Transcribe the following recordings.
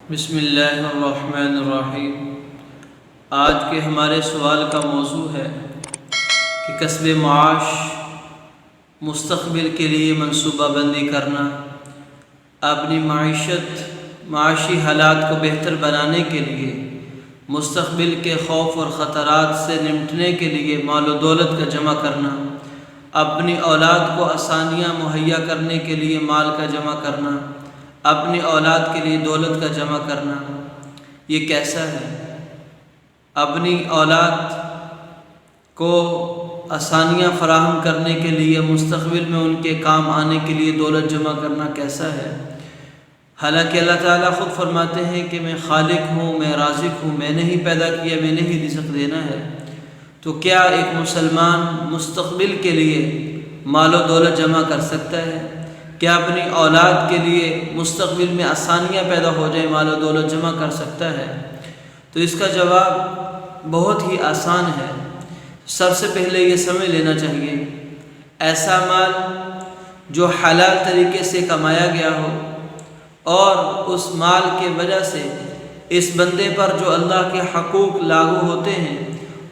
بسم اللہ الرحمن الرحیم۔ آج کے ہمارے سوال کا موضوع ہے کہ کسب معاش مستقبل کے لیے منصوبہ بندی کرنا، اپنی معاشی حالات کو بہتر بنانے کے لیے، مستقبل کے خوف اور خطرات سے نمٹنے کے لیے مال و دولت کا جمع کرنا، اپنی اولاد کو آسانیاں مہیا کرنے کے لیے مال کا جمع کرنا، اپنی اولاد کے لیے دولت کا جمع کرنا، یہ کیسا ہے؟ اپنی اولاد کو آسانیاں فراہم کرنے کے لیے، مستقبل میں ان کے کام آنے کے لیے دولت جمع کرنا کیسا ہے؟ حالانکہ اللہ تعالیٰ خود فرماتے ہیں کہ میں خالق ہوں، میں رازق ہوں، میں نے ہی پیدا کیا، میں نے ہی رزق دینا ہے۔ تو کیا ایک مسلمان مستقبل کے لیے مال و دولت جمع کر سکتا ہے؟ کیا اپنی اولاد کے لیے مستقبل میں آسانیاں پیدا ہو جائیں مال و دولت جمع کر سکتا ہے؟ تو اس کا جواب بہت ہی آسان ہے۔ سب سے پہلے یہ سمجھ لینا چاہیے، ایسا مال جو حلال طریقے سے کمایا گیا ہو اور اس مال کے وجہ سے اس بندے پر جو اللہ کے حقوق لاگو ہوتے ہیں،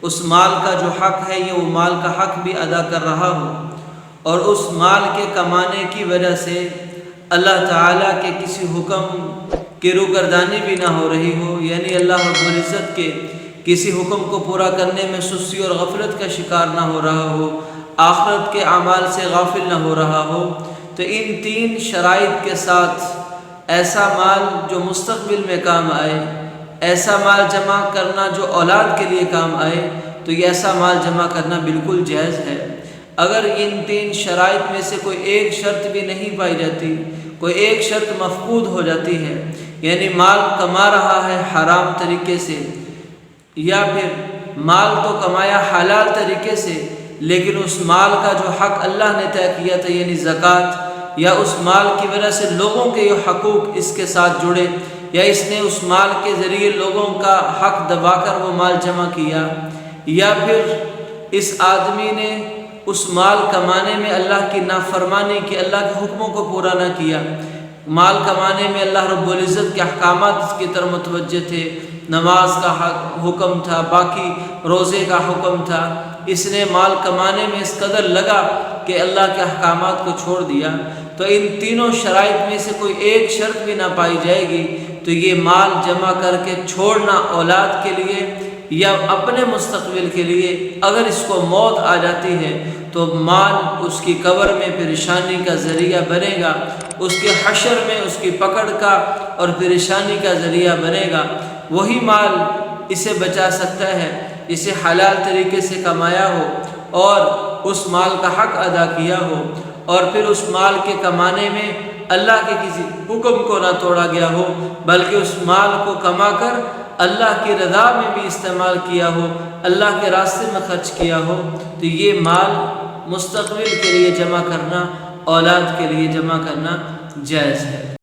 اس مال کا جو حق ہے، یہ وہ مال کا حق بھی ادا کر رہا ہو، اور اس مال کے کمانے کی وجہ سے اللہ تعالیٰ کے کسی حکم کی روگردانی بھی نہ ہو رہی ہو، یعنی اللہ رب العزت کے کسی حکم کو پورا کرنے میں سستی اور غفلت کا شکار نہ ہو رہا ہو، آخرت کے اعمال سے غافل نہ ہو رہا ہو، تو ان تین شرائط کے ساتھ ایسا مال جو مستقبل میں کام آئے، ایسا مال جمع کرنا جو اولاد کے لیے کام آئے، تو یہ ایسا مال جمع کرنا بالکل جائز ہے۔ اگر ان تین شرائط میں سے کوئی ایک شرط بھی نہیں پائی جاتی، کوئی ایک شرط مفقود ہو جاتی ہے، یعنی مال کما رہا ہے حرام طریقے سے، یا پھر مال تو کمایا حلال طریقے سے، لیکن اس مال کا جو حق اللہ نے طے کیا تھا، یعنی زکوٰۃ، یا اس مال کی وجہ سے لوگوں کے یہ حقوق اس کے ساتھ جڑے، یا اس نے اس مال کے ذریعے لوگوں کا حق دبا کر وہ مال جمع کیا، یا پھر اس آدمی نے اس مال کمانے میں اللہ کی نافرمانی کی، اللہ کے حکموں کو پورا نہ کیا، مال کمانے میں اللہ رب العزت کے احکامات اس کی طرف متوجہ تھے، نماز کا حکم تھا، باقی روزے کا حکم تھا، اس نے مال کمانے میں اس قدر لگا کہ اللہ کے احکامات کو چھوڑ دیا، تو ان تینوں شرائط میں سے کوئی ایک شرط بھی نہ پائی جائے گی، تو یہ مال جمع کر کے چھوڑنا اولاد کے لیے یا اپنے مستقبل کے لیے، اگر اس کو موت آ جاتی ہے تو مال اس کی قبر میں پریشانی کا ذریعہ بنے گا، اس کے حشر میں اس کی پکڑ کا اور پریشانی کا ذریعہ بنے گا۔ وہی مال اسے بچا سکتا ہے اسے حلال طریقے سے کمایا ہو اور اس مال کا حق ادا کیا ہو، اور پھر اس مال کے کمانے میں اللہ کے کسی حکم کو نہ توڑا گیا ہو، بلکہ اس مال کو کما کر اللہ کی رضا میں بھی استعمال کیا ہو، اللہ کے راستے میں خرچ کیا ہو، تو یہ مال مستقبل کے لیے جمع کرنا، اولاد کے لیے جمع کرنا جائز ہے۔